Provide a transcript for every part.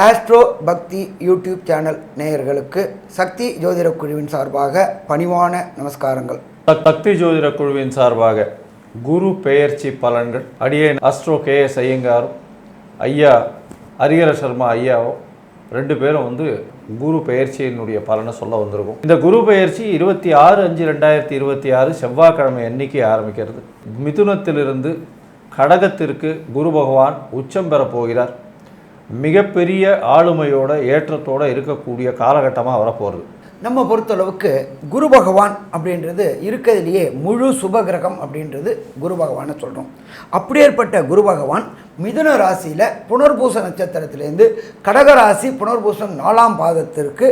Astro பக்தி YouTube channel நேயர்களுக்கு சக்தி ஜோதிட குழுவின் சார்பாக பணிவான நமஸ்காரங்கள். சக்தி ஜோதிட குழுவின் சார்பாக குரு பெயர்ச்சி பலன்கள் அடியேன் ஆஸ்ட்ரோ KS ஐயங்காரும் ஐயா ஹரிஹர சர்மா ஐயாவும் ரெண்டு பேரும் குரு பெயர்ச்சியினுடைய பலனை சொல்ல வந்திருக்கும். இந்த குரு பெயர்ச்சி 26/5/2026 செவ்வாய்க்கிழமை அன்னைக்கு ஆரம்பிக்கிறது. மிதுனத்திலிருந்து கடகத்திற்கு குரு பகவான் உச்சம் பெற போகிறார். மிகப்பெரிய ஆளுமையோட ஏற்றத்தோடு இருக்கக்கூடிய காலகட்டமாக வரப்போகிறது. நம்ம பொறுத்தளவுக்கு குரு பகவான் அப்படின்றது இருக்கிறதுலையே முழு சுபகிரகம் அப்படின்றது குரு பகவானை சொல்கிறோம். அப்படியேற்பட்ட குரு பகவான் மிதுன ராசியில் புனர்பூச நட்சத்திரத்திலேருந்து கடகராசி புனர்பூசம் 4ஆம் பாதத்திற்கு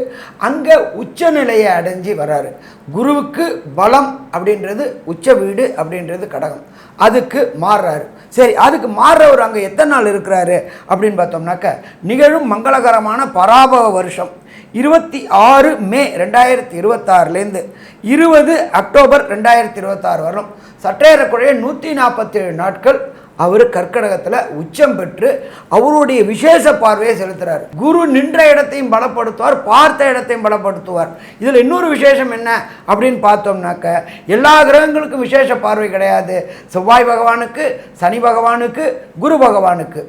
அங்கே உச்ச நிலையை அடைஞ்சி வராரு. குருவுக்கு பலம் அப்படின்றது உச்ச வீடு அப்படின்றது கடகம், அதுக்கு மாறுறாரு. சரி, அதுக்கு மாறுறவர் அங்கே எத்தனை நாள் இருக்கிறாரு அப்படின்னு பார்த்தோம்னாக்க நிகழும் மங்களகரமான பராபவ வருஷம் 26 மே 2026 20 அக்டோபர் 2026 வரும் சற்றேறக்குறைய 147 நாட்கள் அவர் கர்க்கடகத்தில் உச்சம் பெற்று அவருடைய விசேஷ பார்வையை செலுத்துகிறார். குரு நின்ற இடத்தையும் பலப்படுத்துவார், பார்த்த இடத்தையும் பலப்படுத்துவார். இதில் இன்னொரு விசேஷம் என்ன அப்படின்னு பார்த்தோம்னாக்க எல்லா கிரகங்களுக்கும் விசேஷ பார்வை கிடையாது. செவ்வாய் பகவானுக்கு, சனி பகவானுக்கு, குரு பகவானுக்கு.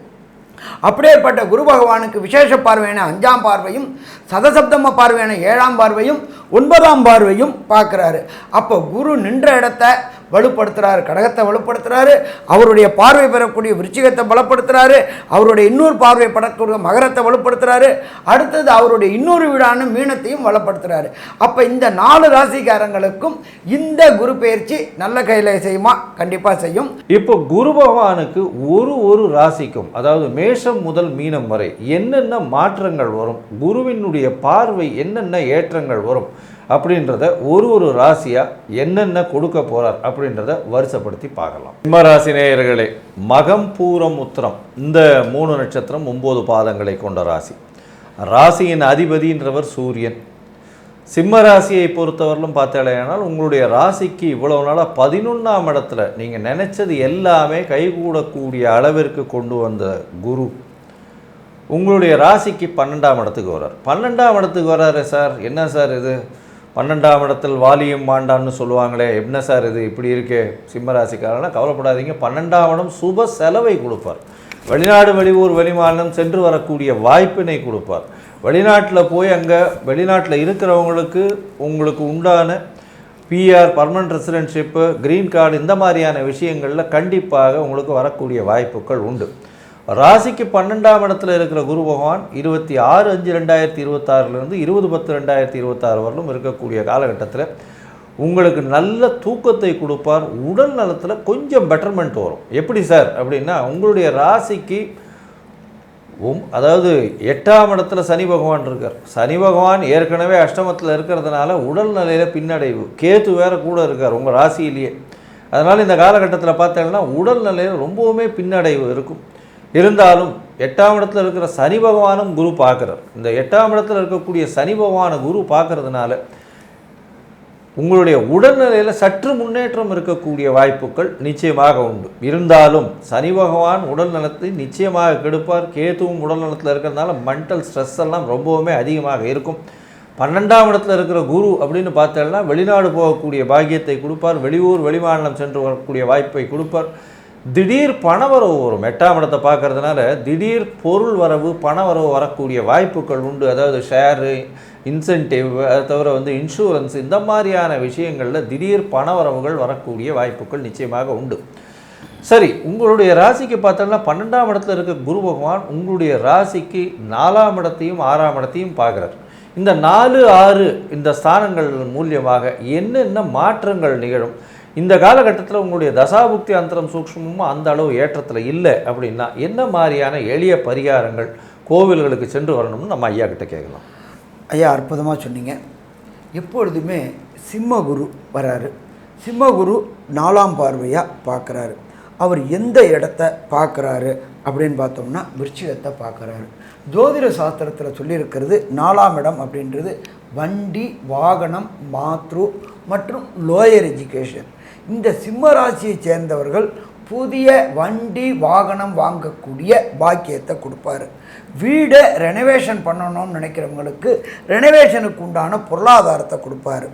அப்படியேப்பட்ட குரு பகவானுக்கு விசேஷ பார்வையான 5ஆம் பார்வையும் சதசப்தம பார்வையான 7ஆம் பார்வையும் 9ஆம் பார்வையும் பார்க்குறாரு. அப்போ குரு நின்ற இடத்தை வலுப்படுத்துகிறாரு, கடகத்தை வலுப்படுத்துகிறாரு, அவருடைய பார்வை பெறக்கூடிய விருச்சிகத்தை பலப்படுத்துகிறாரு, அவருடைய இன்னொரு பார்வை படக்கூடிய மகரத்தை வலுப்படுத்துகிறாரு, அடுத்தது அவருடைய இன்னொரு வீடான மீனத்தையும் வலுப்படுத்துகிறாரு. அப்போ இந்த 4 ராசிக்காரங்களுக்கும் இந்த குரு பெயர்ச்சி நல்ல கையில் செய்யுமா? கண்டிப்பாக செய்யும். இப்போ குரு பகவானுக்கு ஒரு ராசிக்கும், அதாவது மேஷம் முதல் மீனம் வரை என்னென்ன மாற்றங்கள் வரும், குருவினுடைய பார்வை என்னென்ன ஏற்றங்கள் வரும் அப்படின்றத ஒரு ராசியாக என்னென்ன கொடுக்க போகிறார் அப்படின்றத வரிசைப்படுத்தி பார்க்கலாம். சிம்மராசி நேயர்களே, மகம் பூரம் உத்திரம் இந்த 3 நட்சத்திரம் 9 பாதங்களை கொண்ட ராசி. ராசியின் அதிபதின்றவர் சூரியன். சிம்ம ராசியை பொறுத்தவரையிலும் பார்த்தாலேனால் உங்களுடைய ராசிக்கு இவ்வளவு நாளாக 11ஆம் இடத்துல நீங்கள் நினச்சது எல்லாமே கைகூடக்கூடிய அளவிற்கு கொண்டு வந்த குரு உங்களுடைய ராசிக்கு 12ஆம் இடத்துக்கு வர்றார். 12ஆம் இடத்துக்கு வர்றாரு. சார் என்ன சார் இது, 12ஆம் இடத்தில் வாலியும் மாண்டான்னு சொல்லுவாங்களே, என்ன சார் இது இப்படி இருக்கே? சிம்மராசிக்காரனா கவலைப்படாதீங்க, 12ஆம் இடம் சுப செலவை கொடுப்பார். வெளிநாடு, வெளியூர், வெளிமாநிலம் சென்று வரக்கூடிய வாய்ப்பினை கொடுப்பார். வெளிநாட்டில் போய் அங்கே வெளிநாட்டில் இருக்கிறவங்களுக்கு உங்களுக்கு உண்டான PR, பர்மனன்ட் ரெசிடென்ஷிப்பு, க்ரீன் கார்டு இந்த மாதிரியான விஷயங்களில் கண்டிப்பாக உங்களுக்கு வரக்கூடிய வாய்ப்புகள் உண்டு. ராசிக்கு 12ஆம் இடத்துல இருக்கிற குரு பகவான் 26/5/2026 20/10/2026 வரலும் இருக்கக்கூடிய காலகட்டத்தில் உங்களுக்கு நல்ல தூக்கத்தை கொடுப்பார். உடல் நலத்தில் கொஞ்சம் பெட்டர்மெண்ட் வரும். எப்படி சார் அப்படின்னா, உங்களுடைய ராசிக்கு அதாவது 8ஆம் இடத்துல சனி பகவான் இருக்கார். சனி பகவான் ஏற்கனவே அஷ்டமத்தில் இருக்கிறதுனால உடல் நிலையில் பின்னடைவு, கேத்து வேறு கூட இருக்கார் உங்கள் ராசியிலேயே. அதனால் இந்த காலகட்டத்தில் பார்த்தீங்கன்னா உடல் நிலையில் ரொம்பவுமே பின்னடைவு இருக்கும். இருந்தாலும் 8ஆம் இடத்துல இருக்கிற சனி பகவானும் குரு பார்க்குறார். இந்த 8ஆம் இடத்துல இருக்கக்கூடிய சனி பகவானை குரு பார்க்கறதுனால உங்களுடைய உடல்நிலையில் சற்று முன்னேற்றம் இருக்கக்கூடிய வாய்ப்புகள் நிச்சயமாக உண்டு. இருந்தாலும் சனி பகவான் உடல் நலத்தை நிச்சயமாக கெடுப்பார். கேதுவும் உடல் நலத்தில் இருக்கிறதுனால மென்டல் ஸ்ட்ரெஸ் எல்லாம் ரொம்பவுமே அதிகமாக இருக்கும். 12ஆம் இடத்துல இருக்கிற குரு அப்படின்னு பார்த்தோம்னா வெளிநாடு போகக்கூடிய பாக்கியத்தை கொடுப்பார். வெளியூர், வெளிமாநிலம் சென்று வரக்கூடிய வாய்ப்பை கொடுப்பார். திடீர் பணவரவு வரும். 8ஆம் இடத்தை பார்க்கறதுனால திடீர் பொருள் வரவு, பணவரவு வரக்கூடிய வாய்ப்புகள் உண்டு. அதாவது ஷேரு, இன்சென்டிவ், அதை தவிர இன்சூரன்ஸ் இந்த மாதிரியான விஷயங்களில் திடீர் பணவரவுகள் வரக்கூடிய வாய்ப்புகள் நிச்சயமாக உண்டு. சரி, உங்களுடைய ராசிக்கு பார்த்தோம்னா 12ஆம் இடத்துல இருக்க குரு பகவான் உங்களுடைய ராசிக்கு 4ஆம் இடத்தையும் 6ஆம் இடத்தையும் பார்க்குறார். இந்த 4, 6 இந்த ஸ்தானங்கள் மூலியமாக என்னென்ன மாற்றங்கள் நிகழும்? இந்த காலகட்டத்தில் உங்களுடைய தசாபுக்தி அந்தரம் சூக்ஷ்மமும் அந்த அளவு ஏற்றத்தில் இல்லை அப்படின்னா என்ன மாதிரியான எளிய பரிகாரங்கள், கோவில்களுக்கு சென்று வரணும்னு நம்ம ஐயா கிட்ட கேட்கலாம். ஐயா, அற்புதமாக சொன்னீங்க. எப்பொழுதுமே சிம்மகுரு வராரு. சிம்மகுரு 4ஆம் பார்வையாக பார்க்குறாரு. அவர் எந்த இடத்த பார்க்குறாரு அப்படின்னு பார்த்தோம்னா விருச்சிகத்தை பார்க்குறாரு. ஜோதிட சாஸ்திரத்தில் சொல்லியிருக்கிறது 4ஆம் இடம் அப்படின்றது வண்டி, வாகனம், மாத்ரு மற்றும் லோயர் எஜுகேஷன். இந்த சிம்ம ராசியை சேர்ந்தவர்கள் புதிய வண்டி வாகனம் வாங்கக்கூடிய பாக்கியத்தை கொடுப்பாரு. வீடை ரெனோவேஷன் பண்ணணும்னு நினைக்கிறவங்களுக்கு ரெனோவேஷனுக்கு உண்டான பொருளாதாரத்தை கொடுப்பாரு.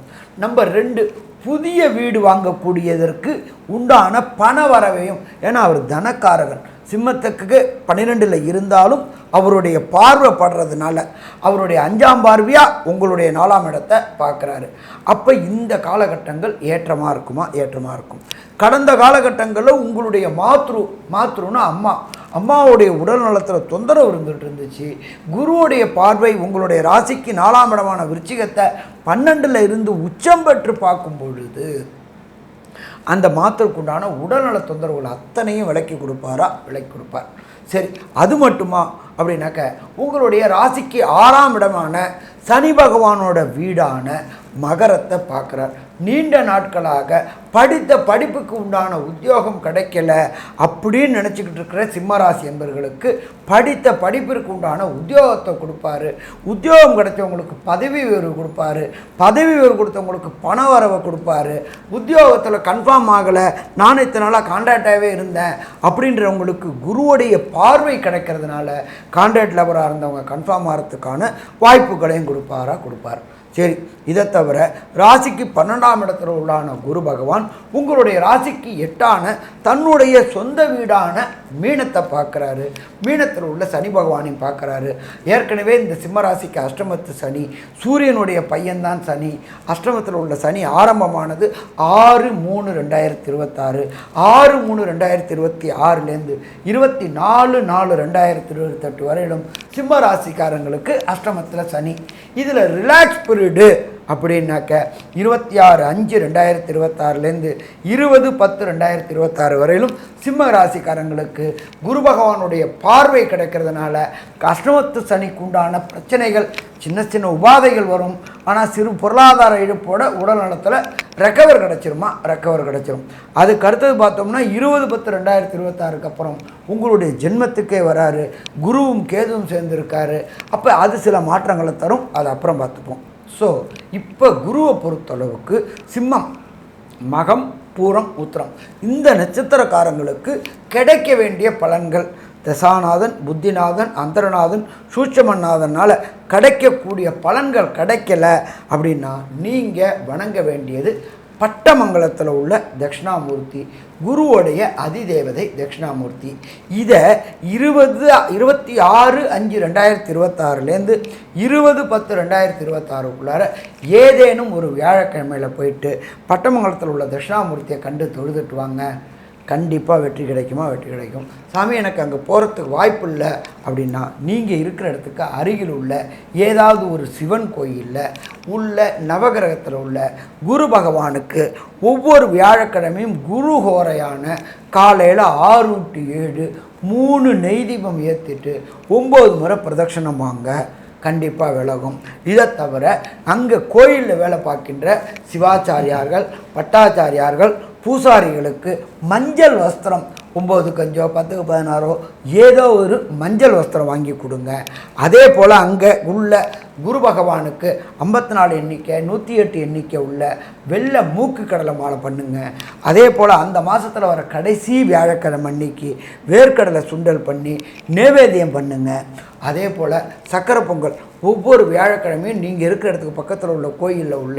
நம்பர் 2, புதிய வீடு வாங்கக்கூடியதற்கு உண்டான பண வரவையும், ஏன்னா அவர் தனக்காரகன், சிம்மத்துக்கு 12ல் இருந்தாலும் அவருடைய பார்வை படுறதுனால அவருடைய 5ஆம் பார்வையாக உங்களுடைய 4ஆம் இடத்தை பார்க்குறாரு. அப்போ இந்த காலகட்டங்கள் ஏற்றமாக இருக்குமா? ஏற்றமாக இருக்கும். கடந்த காலகட்டங்களில் உங்களுடைய மாத்ருன்னா அம்மாவுடைய உடல் நலத்தில் தொந்தரவு இருந்துச்சு. குருவுடைய பார்வை உங்களுடைய ராசிக்கு 4ஆம் இடமான விருச்சிகத்தை 12ல் இருந்து உச்சம் பெற்று பார்க்கும் பொழுது அந்த மாத்திரக்குண்டான உடல்நல தொந்தரவுகள் அத்தனையும் விலக்கி கொடுப்பார். சரி, அது மட்டுமா அப்படின்னாக்க உங்களுடைய ராசிக்கு 6ஆம் இடமான சனி பகவானோட வீடான மகரத்தை பார்க்குறார். நீண்ட நாட்களாக படித்த படிப்புக்கு உண்டான உத்தியோகம் கிடைக்கல அப்படின்னு நினச்சிக்கிட்டு இருக்கிற சிம்மராசி என்பவர்களுக்கு படித்த படிப்பிற்கு உண்டான உத்தியோகத்தை கொடுப்பாரு. உத்தியோகம் கிடைச்சவங்களுக்கு பதவி உயர்வு கொடுப்பாரு. பதவி உயர்வு கொடுத்தவங்களுக்கு பண வரவை கொடுப்பாரு. உத்தியோகத்தில் கன்ஃபார்ம் ஆகலை, நான் இத்தனை நாளாக கான்ட்ராக்டாகவே இருந்தேன் அப்படின்றவங்களுக்கு குருவுடைய பார்வை கிடைக்கிறதுனால கான்ட்ராக்ட் லெவராக இருந்தவங்க கன்ஃபார்ம் ஆகிறதுக்கான வாய்ப்புகளையும் கொடுப்பார். சரி, இதை தவிர ராசிக்கு 12ஆம் இடத்துல உள்ளான குரு பகவான் உங்களுடைய ராசிக்கு 8ஆன தன்னுடைய சொந்த வீடான மீனத்தை பார்க்குறாரு. மீனத்தில் உள்ள சனி பகவானையும் பார்க்குறாரு. ஏற்கனவே இந்த சிம்மராசிக்கு அஷ்டமத்து சனி, சூரியனுடைய பையன்தான் சனி. அஷ்டமத்தில் உள்ள சனி ஆரம்பமானது 6/3/2026, 6/3/2026லேருந்து 24/4/2028 வரையிலும் சிம்ம ராசிக்காரங்களுக்கு அஷ்டமத்தில் சனி. இதில் ரிலாக்ஸ் பீரியடு அப்படின்னாக்க 26/5/2026லேருந்து 20/10/2026 வரையிலும் சிம்ம ராசிக்காரங்களுக்கு குரு பகவானுடைய பார்வை கிடைக்கிறதுனால அஷ்டமத்து சனிக்கு உண்டான பிரச்சனைகள், சின்ன உபாதைகள் வரும். ஆனால் சிறு பொருளாதார இழப்போட உடல் நலத்தில் ரெக்கவர் கிடைச்சிரும். அதுக்கு அடுத்தது பார்த்தோம்னா 20/10/2026க்கு அப்புறம் உங்களுடைய ஜென்மத்துக்கே வராரு. குருவும் கேதுவும் சேர்ந்துருக்காரு. அப்போ அது சில மாற்றங்களை தரும். அதை அப்புறம் பார்த்துப்போம். ஸோ இப்போ குருவை பொறுத்தளவுக்கு சிம்மம், மகம், பூரம், உத்திரம் இந்த நட்சத்திரக்காரங்களுக்கு கிடைக்க வேண்டிய பலன்கள், தசாநாதன், புத்திநாதன், அந்தரநாதன், சூட்சமநாதனால் கிடைக்கக்கூடிய பலன்கள் கிடைக்கல அப்படின்னா நீங்கள் வணங்க வேண்டியது பட்டமங்கலத்தில் உள்ள தட்சிணாமூர்த்தி, குருவுடைய அதிதேவதை தட்சிணாமூர்த்தி. இதை 26/5/2026லேருந்து 20/10/2026க்குள்ளார ஏதேனும் ஒரு வியாழக்கிழமையில் போயிட்டு பட்டமங்கலத்தில் உள்ள தட்சிணாமூர்த்தியை கண்டு தொழுதுட்டு வாங்க. கண்டிப்பாக வெற்றி கிடைக்கும். சாமி எனக்கு அங்கே போகிறதுக்கு வாய்ப்பு இல்லை அப்படின்னா நீங்கள் இருக்கிற இடத்துக்கு அருகில் உள்ள ஏதாவது ஒரு சிவன் கோயிலில் உள்ள நவகிரகத்தில் உள்ள குரு பகவானுக்கு ஒவ்வொரு வியாழக்கிழமையும் குரு ஹோரையான காலையில் 6 to 7 3 நெய் தீபம் ஏற்றிட்டு 9 முறை பிரதட்சணம் வாங்க. கண்டிப்பாக விலகும். இதை தவிர அங்கே கோயிலில் வேலை பார்க்கின்ற சிவாச்சாரியார்கள், பட்டாச்சாரியார்கள், பூசாரிகளுக்கு மஞ்சள் வஸ்திரம் 9க்கு 5 10க்கு 16 ஏதோ ஒரு மஞ்சள் வஸ்திரம் வாங்கி கொடுங்க. அதே போல் அங்கே உள்ள குரு பகவானுக்கு 54 எண்ணிக்கை 108 எண்ணிக்கை உள்ள வெள்ளை மூக்கு கடலை மாலை பண்ணுங்க. அதே போல் அந்த மாதத்தில் வர கடைசி வியாழக்கிழமை அன்னைக்கு வேர்க்கடலை சுண்டல் பண்ணி நைவேத்தியம் பண்ணுங்க. அதே போல் சக்கரை பொங்கல் ஒவ்வொரு வியாழக்கிழமையும் நீங்கள் இருக்கிற இடத்துக்கு பக்கத்தில் உள்ள கோயிலில் உள்ள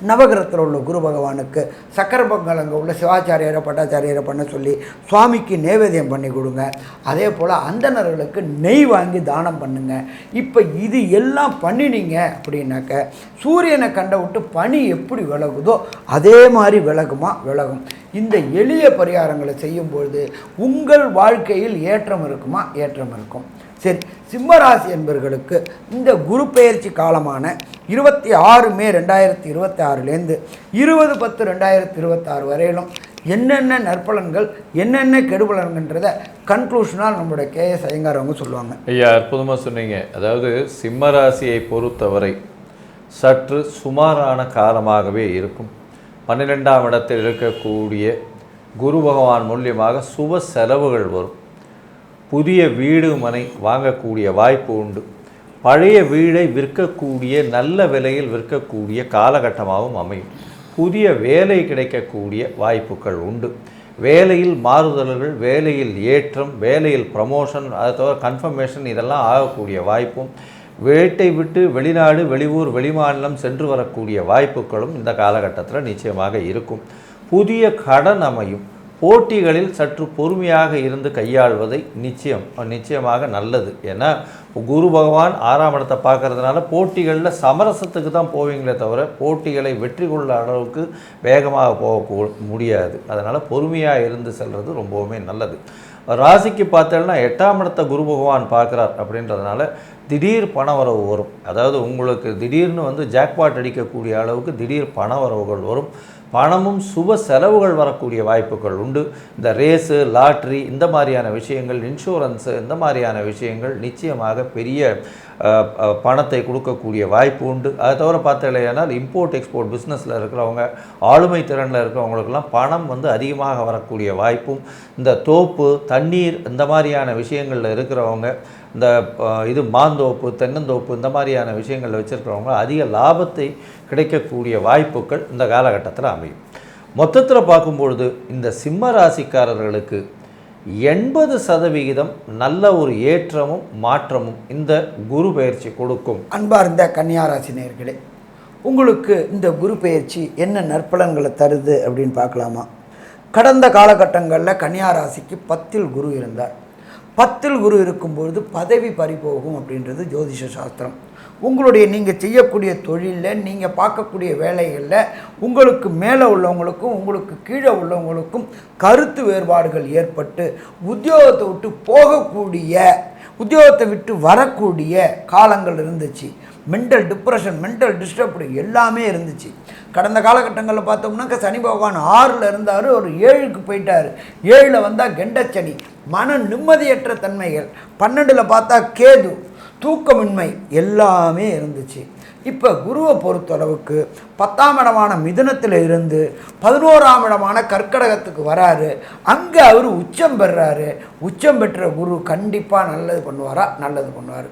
நவகிரகத்தில் உள்ள குரு பகவானுக்கு சக்கரை பொங்கல் அங்கே உள்ள சிவாச்சாரியரை பட்டாச்சாரியரை பண்ண சொல்லி சுவாமிக்கு நைவேத்தியம் பண்ணி கொடுங்க. அதே போல் அந்தணர்களுக்கு நெய் வாங்கி தானம் பண்ணுங்க. இப்போ இது எல்லாம் பண்ணினீங்க அப்படின்னாக்க சூரியனை கண்ட விட்டு பனி எப்படி விலகுதோ அதே மாதிரி விலகும். இந்த எளிய பரிகாரங்களை செய்யும்பொழுது உங்கள் வாழ்க்கையில் ஏற்றம் இருக்கும். சரி, சிம்மராசி என்பவர்களுக்கு இந்த குரு பெயர்ச்சி காலமான 26 மே 2026லேருந்து 20/10/2026 வரையிலும் என்னென்ன நற்பலன்கள் என்னென்ன கெடுபலன்கள்ன்றதை கன்க்ளூஷனால் நம்மளுடைய கேஎஸ் ஐயங்கார் அவங்க சொல்லுவாங்க. ஐயா, அற்புதமாக சொன்னீங்க. அதாவது சிம்மராசியை பொறுத்தவரை சற்று சுமாரான காலமாகவே இருக்கும். 12ஆம் இடத்தில் இருக்கக்கூடிய குரு பகவான் மூலியமாக சுப செலவுகள் வரும். புதிய வீடு மனை வாங்கக்கூடிய வாய்ப்பு உண்டு. பழைய வீடை விற்கக்கூடிய, நல்ல விலையில் விற்கக்கூடிய காலகட்டமாகவும் அமையும். புதிய வேலை கிடைக்கக்கூடிய வாய்ப்புகள் உண்டு. வேலையில் மாறுதல்கள், வேலையில் ஏற்றம், வேலையில் ப்ரமோஷன், அதை தவிர கன்ஃபர்மேஷன் இதெல்லாம் ஆகக்கூடிய வாய்ப்பும், வீட்டை விட்டு வெளிநாடு, வெளியூர், வெளிமாநிலம் சென்று வரக்கூடிய வாய்ப்புகளும் இந்த காலகட்டத்தில் நிச்சயமாக இருக்கும். புதிய கடன் அமையும். போட்டிகளில் சற்று பொறுமையாக இருந்து கையாள்வதை நிச்சயமாக நல்லது. ஏன்னா குரு பகவான் 6ஆம் இடத்தை பார்க்கறதுனால போட்டிகளில் சமரசத்துக்கு தான் போவீங்களே தவிர போட்டிகளை வெற்றி கொள்ள அளவுக்கு வேகமாக போக முடியாது. அதனால் பொறுமையாக இருந்து செல்வது ரொம்பவுமே நல்லது. ராசிக்கு பார்த்தோம்னா 8ஆம் இடத்தை குரு பகவான் பார்க்குறார் அப்படின்றதுனால திடீர் பணவரவு வரும். அதாவது உங்களுக்கு திடீர்னு ஜாக்பாட் அடிக்கக்கூடிய அளவுக்கு திடீர் பணவரவுகள் வரும். பணமும் சுப செலவுகள் வரக்கூடிய வாய்ப்புகள் உண்டு. இந்த ரேஸு, லாட்ரி, இந்த மாதிரியான விஷயங்கள், இன்சூரன்ஸு, இந்த மாதிரியான விஷயங்கள் நிச்சயமாக பெரிய பணத்தை கொடுக்கக்கூடிய வாய்ப்பு உண்டு. அதை தவிர பார்த்தீங்கன்னா இம்போர்ட் எக்ஸ்போர்ட் பிஸ்னஸில் இருக்கிறவங்க, ஆளுமை திறனில் இருக்கிறவங்களுக்கெல்லாம் பணம் அதிகமாக வரக்கூடிய வாய்ப்பும், இந்த தோப்பு, தண்ணீர், இந்த மாதிரியான விஷயங்களில் இருக்கிறவங்க, இந்த மாந்தோப்பு, தென்னந்தோப்பு, இந்த மாதிரியான விஷயங்களில் வச்சுருக்கிறவங்க அதிக லாபத்தை கிடைக்கக்கூடிய வாய்ப்புகள் இந்த காலகட்டத்தில் அமையும். மொத்தத்தில் பார்க்கும்பொழுது இந்த சிம்ம ராசிக்காரர்களுக்கு 80% நல்ல ஒரு ஏற்றமும் மாற்றமும் இந்த குரு பெயர்ச்சி கொடுக்கும். அன்பார்ந்த கன்னியா ராசி நேயர்களே, உங்களுக்கு இந்த குரு பெயர்ச்சி என்ன நற்பலன்களை தருது அப்படின்னு பார்க்கலாமா? கடந்த காலகட்டங்களில் கன்னியா ராசிக்கு 10ல் குரு இருந்தார். 10ல் குரு இருக்கும்பொழுது பதவி பறிபோகும் அப்படின்றது ஜோதிஷ சாஸ்திரம். உங்களுடைய நீங்கள் செய்யக்கூடிய தொழிலில், நீங்கள் பார்க்கக்கூடிய வேலைகளில் உங்களுக்கு மேலே உள்ளவங்களுக்கும் உங்களுக்கு கீழே உள்ளவங்களுக்கும் கருத்து வேறுபாடுகள் ஏற்பட்டு உத்தியோகத்தை விட்டு போகக்கூடிய, உத்தியோகத்தை விட்டு வரக்கூடிய காலங்கள் இருந்துச்சு. மென்டல் டிப்ரெஷன், மென்டல் டிஸ்டர்ப்டு எல்லாமே இருந்துச்சு. கடந்த காலகட்டங்களில் பார்த்தோம்னாக்க சனி பகவான் 6ல் இருந்தார், ஒரு 7க்கு போயிட்டார். 7ல் வந்தால் கெண்டச்சனி, மன நிம்மதியற்ற தன்மைகள். 12ல் பார்த்தா கேது, தூக்கமின்மை எல்லாமே இருந்துச்சு. இப்போ குருவை பொறுத்தளவுக்கு 10ஆம் இடமான மிதுனத்தில் இருந்து 11ஆம் இடமான கர்க்கடகத்துக்கு வராரு. அங்கே அவர் உச்சம் பெறாரு. உச்சம் பெற்ற குரு கண்டிப்பாக நல்லது பண்ணுவாரா? நல்லது பண்ணுவார்.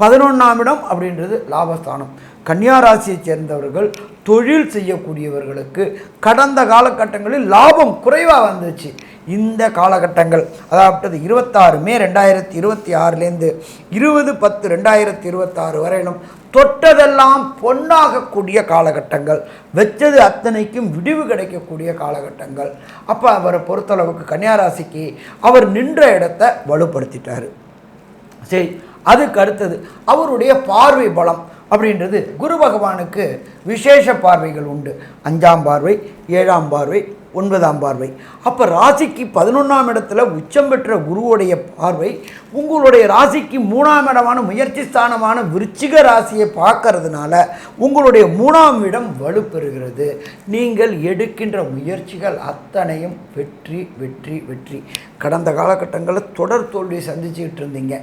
11ஆம் இடம் அப்படின்றது லாபஸ்தானம். கன்னியா ராசியை சேர்ந்தவர்கள் தொழில் செய்யக்கூடியவர்களுக்கு கடந்த காலகட்டங்களில் லாபம் குறைவாக வந்துச்சு. இந்த காலகட்டங்கள், அதாவது 26 மே 2026லேருந்து 20/10/2026 வரையிலும் தொட்டதெல்லாம் பொன்னாகக்கூடிய காலகட்டங்கள், வச்சது அத்தனைக்கும் விடிவு கிடைக்கக்கூடிய காலகட்டங்கள். அப்போ அவரை பொறுத்தளவுக்கு கன்னியா ராசிக்கு அவர் நின்ற இடத்தை வலுப்படுத்திட்டார். சரி, அதுக்கு அடுத்தது அவருடைய பார்வை பலம் அப்படின்றது குரு பகவானுக்கு விசேஷ பார்வைகள் உண்டு. 5ஆம் பார்வை, 7ஆம் பார்வை, 9ஆம் பார்வை. அப்போ ராசிக்கு 11ஆம் இடத்துல உச்சம் பெற்ற குருவுடைய பார்வை உங்களுடைய ராசிக்கு 3ஆம் இடமான முயற்சி ஸ்தானமான விருச்சிக ராசியை பார்க்கறதுனால உங்களுடைய 3ஆம் இடம் வலுப்பெறுகிறது. நீங்கள் எடுக்கின்ற முயற்சிகள் அத்தனையும் வெற்றி வெற்றி வெற்றி. கடந்த காலகட்டங்களில் தொடர் தோல்வியை சந்திச்சுக்கிட்டு இருந்தீங்க.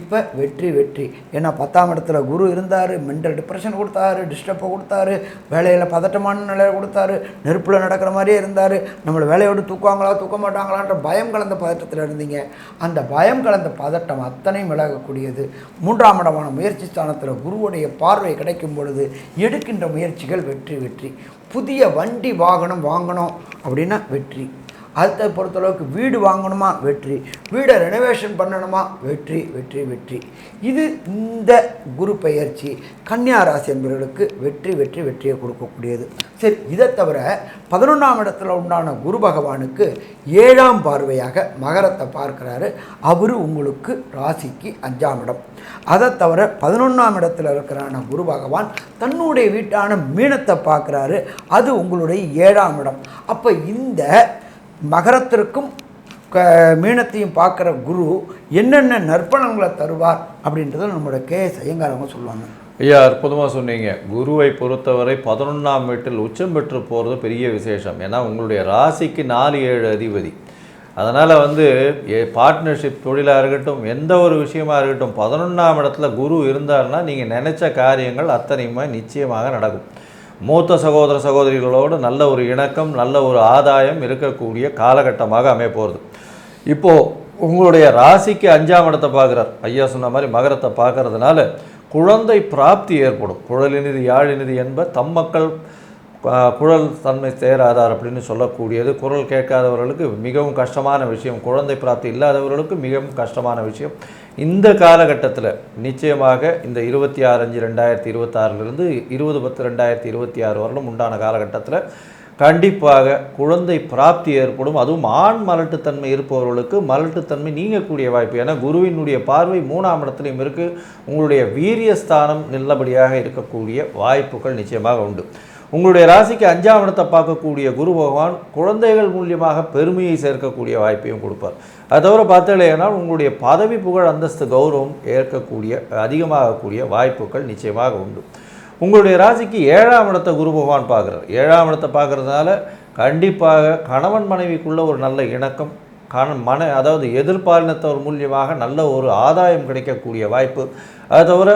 இப்போ வெற்றி வெற்றி. ஏன்னா 10ஆம் இடத்துல குரு இருந்தார், மென்டல் டிப்ரெஷன் கொடுத்தாரு, டிஸ்டர்பை கொடுத்தாரு, வேலையில் பதட்டமான நிலையை கொடுத்தாரு, நெருப்பில் நடக்கிற மாதிரியே இருந்தார். நம்மளை வேலையோடு தூக்குவாங்களா தூக்க மாட்டாங்களான்ற பயம் கலந்த பதட்டத்தில் இருந்தீங்க. அந்த பயம் கலந்த பதட்டம் அத்தனையும் விலகக்கூடியது. 3ஆம் இடமான முயற்சி ஸ்தானத்தில் குருவுடைய பார்வை கிடைக்கும் பொழுது எடுக்கின்ற முயற்சிகள் வெற்றி வெற்றி. புதிய வண்டி வாகனம் வாங்கணும் அப்படின்னா வெற்றி. அதை பொறுத்தளவுக்கு வீடு வாங்கணுமா வெற்றி, வீடை ரெனோவேஷன் பண்ணணுமா வெற்றி வெற்றி வெற்றி. இது இந்த குரு பெயர்ச்சி கன்னியா ராசி என்பவர்களுக்கு வெற்றி வெற்றி வெற்றியை கொடுக்கக்கூடியது. சரி, இதை தவிர 11ஆம் இடத்துல உண்டான குரு பகவானுக்கு 7ஆம் பார்வையாக மகரத்தை பார்க்குறாரு. அவர் உங்களுக்கு ராசிக்கு 5ஆம் இடம். அதை தவிர 11ஆம் இடத்துல இருக்கிறான குரு பகவான் தன்னுடைய வீட்டான மீனத்தை பார்க்குறாரு. அது உங்களுடைய 7ஆம் இடம். அப்போ இந்த மகரத்திற்கும் மீனத்தையும் பார்க்குற குரு என்னென்ன நற்பலன்களை தருவார் அப்படின்றத நம்மளோட கேஎஸ் ஐயங்காரவங்க சொல்லுவாங்க. ஐயா, அற்புதமாக சொன்னீங்க. குருவை பொறுத்தவரை 11ஆம் வீட்டில் உச்சம் பெற்று போகிறது பெரிய விசேஷம். ஏன்னா உங்களுடைய ராசிக்கு 4-7 அதிபதி. அதனால் பார்ட்னர்ஷிப் தொழிலாக இருக்கட்டும், எந்த ஒரு விஷயமாக இருக்கட்டும், 11ஆம் இடத்துல குரு இருந்தார்னா நீங்கள் நினச்ச காரியங்கள் அத்தனையுமே நிச்சயமாக நடக்கும். மூத்த சகோதர சகோதரிகளோடு நல்ல ஒரு இணக்கம், நல்ல ஒரு ஆதாயம் இருக்கக்கூடிய காலகட்டமாக அமையப்போகிறது. இப்போது உங்களுடைய ராசிக்கு 5ஆம் இடத்தை பார்க்குறார். ஐயா சொன்ன மாதிரி மகரத்தை பார்க்கறதுனால குழந்தை பிராப்தி ஏற்படும். குழலினிது யாழினிது என்ப தம் மக்கள் குரல் தன்மை தேராதார் அப்படின்னு சொல்லக்கூடியது. குரல் கேட்காதவர்களுக்கு மிகவும் கஷ்டமான விஷயம், குழந்தை பிராப்தி இல்லாதவர்களுக்கு மிகவும் கஷ்டமான விஷயம். இந்த காலகட்டத்தில் நிச்சயமாக இந்த 26/5/2026 20/10/2026 வருடம் உண்டான காலகட்டத்தில் கண்டிப்பாக குழந்தை பிராப்தி ஏற்படும். அதுவும் ஆண் மலட்டுத்தன்மை இருப்பவர்களுக்கு மலட்டுத்தன்மை நீங்கக்கூடிய வாய்ப்பு. ஏன்னா குருவினுடைய பார்வை 3ஆம் இடத்துலையும் இருக்குது. உங்களுடைய வீரியஸ்தானம் நல்லபடியாக இருக்கக்கூடிய வாய்ப்புகள் நிச்சயமாக உண்டு. உங்களுடைய ராசிக்கு 5ஆம் இடத்தை பார்க்கக்கூடிய குரு பகவான் குழந்தைகள் மூலியமாக பெருமையை சேர்க்கக்கூடிய வாய்ப்பையும் கொடுப்பார். அது தவிர பார்த்தீங்கன்னா உங்களுடைய பதவி புகழ் அந்தஸ்து கௌரவம் ஏற்கக்கூடிய அதிகமாகக்கூடிய வாய்ப்புகள் நிச்சயமாக உண்டு. உங்களுடைய ராசிக்கு 7ஆம் இடத்தை குரு பகவான் பார்க்குறார். 7ஆம் இடத்தை பார்க்குறதுனால கண்டிப்பாக கணவன் மனைவிக்குள்ள ஒரு நல்ல இணக்கம், அதாவது எதிர்பாலினத்தவர் மூலியமாக நல்ல ஒரு ஆதாயம் கிடைக்கக்கூடிய வாய்ப்பு. அது தவிர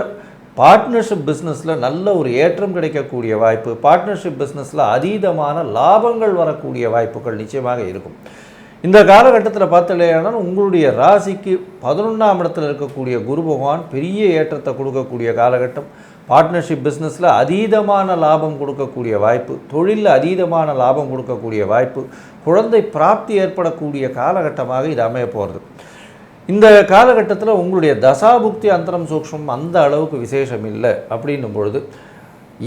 பார்ட்னர்ஷிப் பிஸ்னஸில் நல்ல ஒரு ஏற்றம் கிடைக்கக்கூடிய வாய்ப்பு, பார்ட்னர்ஷிப் பிஸ்னஸில் அதீதமான லாபங்கள் வரக்கூடிய வாய்ப்புகள் நிச்சயமாக இருக்கும். இந்த காலகட்டத்தில் பார்த்தீங்கன்னா உங்களுடைய ராசிக்கு 11ஆம் இடத்தில் இருக்கக்கூடிய குரு பகவான் பெரிய ஏற்றத்தை கொடுக்கக்கூடிய காலகட்டம். பார்ட்னர்ஷிப் பிஸ்னஸில் அதீதமான லாபம் கொடுக்கக்கூடிய வாய்ப்பு, தொழிலில் அதீதமான லாபம் கொடுக்கக்கூடிய வாய்ப்பு, குழந்தை பிராப்தி ஏற்படக்கூடிய காலகட்டமாக இது அமைய போகிறது. இந்த காலகட்டத்தில் உங்களுடைய தசாபுக்தி அந்தரம் சூக்ஷ்மம் அந்த அளவுக்கு விசேஷம் இல்லை. அப்படின்னும் பொழுது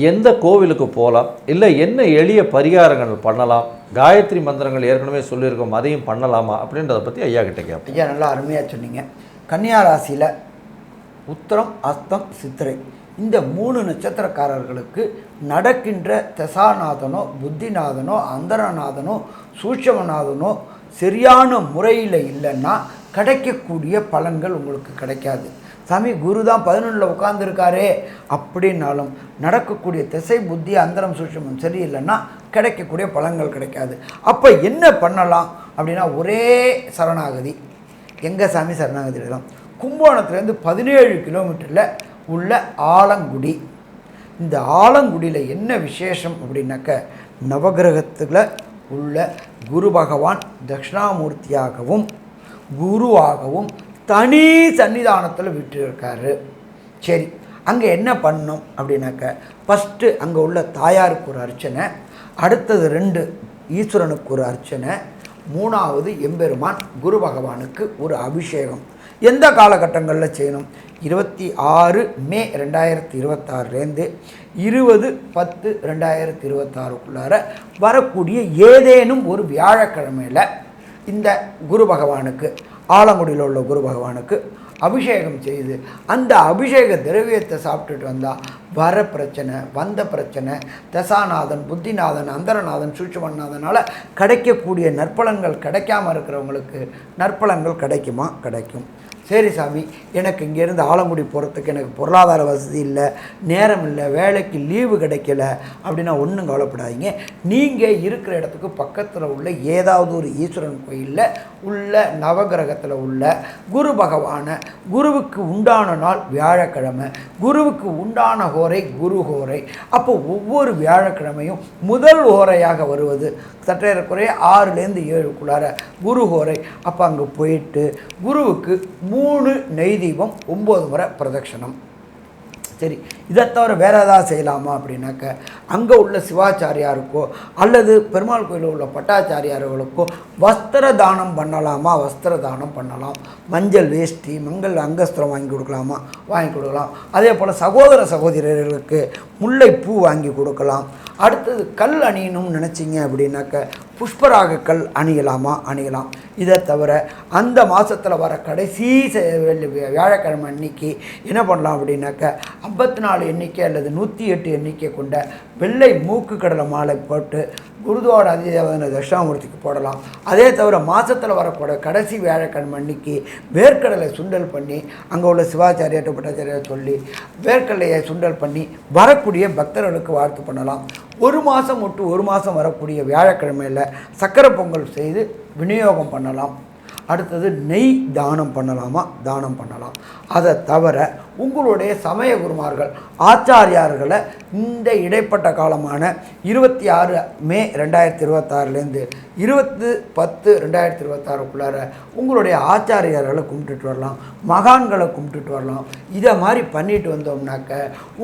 எந்த கோவிலுக்கு போகலாம், இல்லை என்ன எளிய பரிகாரங்கள் பண்ணலாம், காயத்ரி மந்திரங்கள் ஏற்கனவே சொல்லியிருக்கோம் அதையும் பண்ணலாமா அப்படின்றத பற்றி ஐயா கிட்ட கேட்போம். ஐயா நல்லா அருமையாக சொன்னீங்க. கன்னியா ராசியில் உத்திரம், அஸ்தம், சித்திரை இந்த 3 நட்சத்திரக்காரர்களுக்கு நடக்கின்ற தசாநாதனோ புத்திநாதனோ அந்தரநாதனோ சூட்சமநாதனோ சரியான முறையில் இல்லைன்னா கிடைக்கக்கூடிய பலன்கள் உங்களுக்கு கிடைக்காது. சாமி குரு தான் 11ல் உட்கார்ந்துருக்காரே அப்படின்னாலும் நடக்கக்கூடிய திசை புத்தி அந்தரம் சூட்சமம் சரியில்லைன்னா கிடைக்கக்கூடிய பலன்கள் கிடைக்காது. அப்போ என்ன பண்ணலாம் அப்படின்னா ஒரே சரணாகதி. எங்கள் சாமி சரணாகதி தான் கும்பகோணத்துலேருந்து 17 கிலோமீட்டரில் உள்ள ஆலங்குடி. இந்த ஆலங்குடியில் என்ன விசேஷம் அப்படின்னாக்க நவகிரகத்தில் உள்ள குரு பகவான் தட்சிணாமூர்த்தியாகவும் குருவாகவும் தனி சன்னிதானத்தில் விட்டுருக்காரு. சரி, அங்கே என்ன பண்ணணும் அப்படின்னாக்க ஃபஸ்ட்டு அங்கே உள்ள தாயாருக்கு ஒரு அர்ச்சனை, அடுத்தது 2 ஈஸ்வரனுக்கு ஒரு அர்ச்சனை, 3வது எம்பெருமான் குரு பகவானுக்கு ஒரு அபிஷேகம். எந்த காலகட்டங்களில் செய்யணும்? 26 மே 2026 20/10/2026 வரக்கூடிய ஏதேனும் ஒரு வியாழக்கிழமையில் இந்த குரு பகவானுக்கு ஆலங்குடியில் உள்ள குரு பகவானுக்கு அபிஷேகம் செய்து அந்த அபிஷேக திரவியத்தை சாப்பிட்டுட்டு வந்தால் வர பிரச்சனை, வந்த பிரச்சனை, தசாநாதன், புத்திநாதன், அந்தரநாதன், சூட்சுமநாதனால் கிடைக்கக்கூடிய நற்பலன்கள் கிடைக்காமல் இருக்கிறவங்களுக்கு நற்பலன்கள் கிடைக்குமா? கிடைக்கும். சரி சாமி, எனக்கு இங்கேருந்து ஆலங்குடி போகிறதுக்கு எனக்கு பொருளாதார வசதி இல்லை, நேரம் இல்லை, வேலைக்கு லீவு கிடைக்கல அப்படின்னா ஒன்றும் கவலைப்படாதீங்க. நீங்கள் இருக்கிற இடத்துக்கு பக்கத்தில் உள்ள ஏதாவது ஒரு ஈஸ்வரன் கோயிலில் உள்ள நவகிரகத்தில் உள்ள குரு பகவானை, குருவுக்கு உண்டான நாள் வியாழக்கிழமை, குருவுக்கு உண்டான ஹோரை குரு ஹோரை. அப்போ ஒவ்வொரு வியாழக்கிழமையும் முதல் ஹோரையாக வருவது சற்றேறக்குறைய 6லேருந்து 7க்குள்ளார குரு ஹோரை. அப்போ அங்கே போயிட்டு குருவுக்கு 3 நெய் தீபம் 9 முறை பிரதட்சணம். சரி, இதை தவிர வேறு ஏதாவது செய்யலாமா அப்படின்னாக்க அங்கே உள்ள சிவாச்சாரியாருக்கோ அல்லது பெருமாள் கோயிலில் உள்ள பட்டாச்சாரியார்களுக்கோ வஸ்திர தானம் பண்ணலாமா? வஸ்திர தானம் பண்ணலாம். மஞ்சள் வேஷ்டி, மங்கள் அங்கஸ்திரம் வாங்கி கொடுக்கலாமா? வாங்கி கொடுக்கலாம். அதே போல் சகோதர சகோதரர்களுக்கு முல்லைப்பூ வாங்கி கொடுக்கலாம். அடுத்தது கல் அணியணும்னு நினச்சிங்க அப்படின்னாக்க புஷ்பராக கல் அணியலாமா? அணியலாம். இதை தவிர அந்த மாதத்தில் வர கடைசி வியாழக்கிழமை அன்னைக்கு என்ன பண்ணலாம் அப்படின்னாக்க 54 எண்ணிக்கை அல்லது 108 எண்ணிக்கை கொண்ட வெள்ளை மூக்கு கடலை மாலை போட்டு குருதோட அதிதேவன தட்சிணாமூர்த்திக்கு போடலாம். அதே தவிர மாதத்தில் வரக்கூட கடைசி வியாழக்கிழமை அன்னைக்கு வேர்க்கடலை சுண்டல் பண்ணி அங்கே உள்ள சிவாச்சாரியாட்ட பட்டாச்சாரியார் சொல்லி வேர்க்கடலையை சுண்டல் பண்ணி வரக்கூடிய பக்தர்களுக்கு வாழ்த்து பண்ணலாம். 1 மாதம் விட்டு 1 மாதம் வரக்கூடிய வியாழக்கிழமையில் சக்கரை பொங்கல் செய்து விநியோகம் பண்ணலாம். அடுத்தது நெய் தானம் பண்ணலாமா? தானம் பண்ணலாம். அதை தவிர உங்களுடைய சமய குருமார்கள் ஆச்சாரியார்களை இந்த இடைப்பட்ட காலமான 26 மே 2026லேருந்து 20/10/2026க்குள்ளார உங்களுடைய ஆச்சாரியார்களை கும்பிட்டுட்டு வரலாம், மகான்களை கும்பிட்டுட்டு வரலாம். இதை மாதிரி பண்ணிட்டு வந்தோம்னாக்க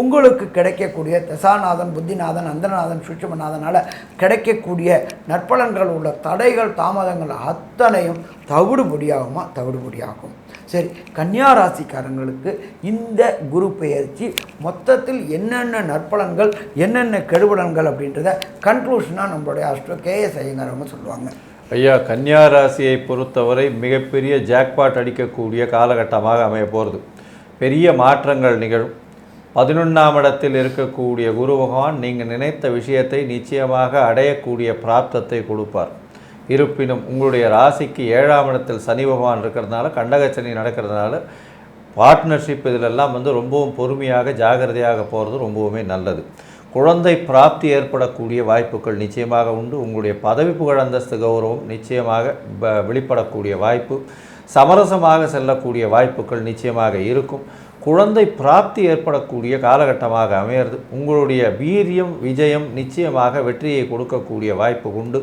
உங்களுக்கு கிடைக்கக்கூடிய தசாநாதன், புத்திநாதன், அந்தரநாதன், சூட்சுமநாதனால் கிடைக்கக்கூடிய நற்பலன்கள் உள்ள தடைகள், தாமதங்கள் அத்தனையும் தவிடுபடியாகும். சரி, கன்னியா ராசிக்காரங்களுக்கு இந்த குரு பெயர்ச்சி மொத்தத்தில் என்னென்ன நற்பலன்கள், என்னென்ன கெடுபலன்கள் அப்படின்றத கன்க்ளூஷனாக நம்மளுடைய அஸ்ட்ரோ கேஎஸ் ஐயங்கார் அவங்க சொல்லுவாங்க. ஐயா, கன்னியா ராசியை பொறுத்தவரை மிகப்பெரிய ஜாக்பாட் அடிக்கக்கூடிய காலகட்டமாக அமைய போகிறது. பெரிய மாற்றங்கள் நிகழும். 11ஆம் இடத்தில் இருக்கக்கூடிய குரு பகவான் நீங்கள் நினைத்த விஷயத்தை நிச்சயமாக அடையக்கூடிய பிராப்தத்தை கொடுப்பார். இருப்பினும் உங்களுடைய ராசிக்கு 7ஆம் இடத்தில் சனி பகவான் இருக்கிறதுனால, கண்டகச்சனி நடக்கிறதுனால பார்ட்னர்ஷிப் இதிலெல்லாம் ரொம்பவும் பொறுமையாக ஜாகிரதையாக போகிறது ரொம்பவுமே நல்லது. குழந்தை பிராப்தி ஏற்படக்கூடிய வாய்ப்புகள் நிச்சயமாக உண்டு. உங்களுடைய பதவி புகழ் அந்தஸ்து கௌரவம் நிச்சயமாக வெளிப்படக்கூடிய வாய்ப்பு, சமரசமாக செல்லக்கூடிய வாய்ப்புகள் நிச்சயமாக இருக்கும். குழந்தை பிராப்தி ஏற்படக்கூடிய காலகட்டமாக அமையிறது. உங்களுடைய வீரியம், விஜயம் நிச்சயமாக வெற்றியை கொடுக்கக்கூடிய வாய்ப்பு உண்டு.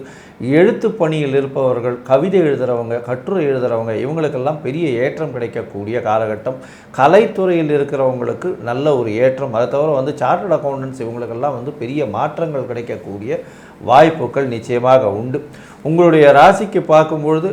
எழுத்து பணியில் இருப்பவர்கள், கவிதை எழுதுகிறவங்க, கட்டுரை எழுதுகிறவங்க, இவங்களுக்கெல்லாம் பெரிய ஏற்றம் கிடைக்கக்கூடிய காலகட்டம். கலைத்துறையில் இருக்கிறவங்களுக்கு நல்ல ஒரு ஏற்றம். அதை தவிர சார்ட்டர்ட் அக்கௌண்டன்ஸ் இவங்களுக்கெல்லாம் பெரிய மாற்றங்கள் கிடைக்கக்கூடிய வாய்ப்புகள் நிச்சயமாக உண்டு. உங்களுடைய ராசிக்கு பார்க்கும்பொழுது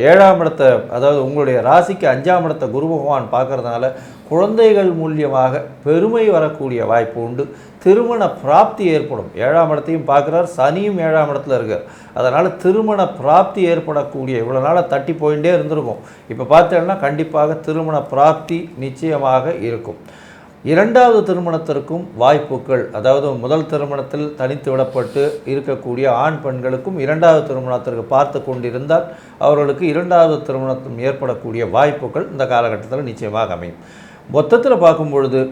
7ஆம் இடத்தை, அதாவது உங்களுடைய ராசிக்கு 5ஆம் இடத்தை குரு பகவான் பார்க்கறதுனால குழந்தைகள் மூலியமாக பெருமை வரக்கூடிய வாய்ப்பு உண்டு. திருமண பிராப்தி ஏற்படும். 7ஆம் இடத்தையும் பார்க்குறார், சனியும் 7ஆம் இடத்துல இருக்கார். அதனால் திருமண பிராப்தி ஏற்படக்கூடிய, இவ்வளோ நாளாக தட்டி போயிட்டே இருந்திருக்கும், இப்போ பார்த்தேன்னா கண்டிப்பாக திருமண பிராப்தி நிச்சயமாக இருக்கும். 2வது திருமணத்திற்கும் வாய்ப்புகள், அதாவது முதல் திருமணத்தில் தனித்து விடப்பட்டு இருக்கக்கூடிய ஆண் பெண்களுக்கும் 2வது திருமணத்திற்கு பார்த்து கொண்டிருந்தால் அவர்களுக்கு 2வது திருமணம் ஏற்படக்கூடிய வாய்ப்புகள் இந்த காலகட்டத்தில் நிச்சயமாக அமையும். மொத்தத்தில் பார்க்கும் பொழுது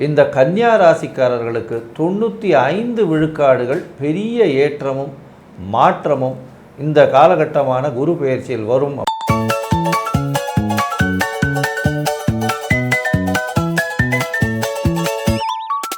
இந்த கன்னியா ராசிக்காரர்களுக்கு 95 விழுக்காடுகள் பெரிய ஏற்றமும் மாற்றமும் இந்த காலகட்டமான குரு பெயர்ச்சியில் வரும்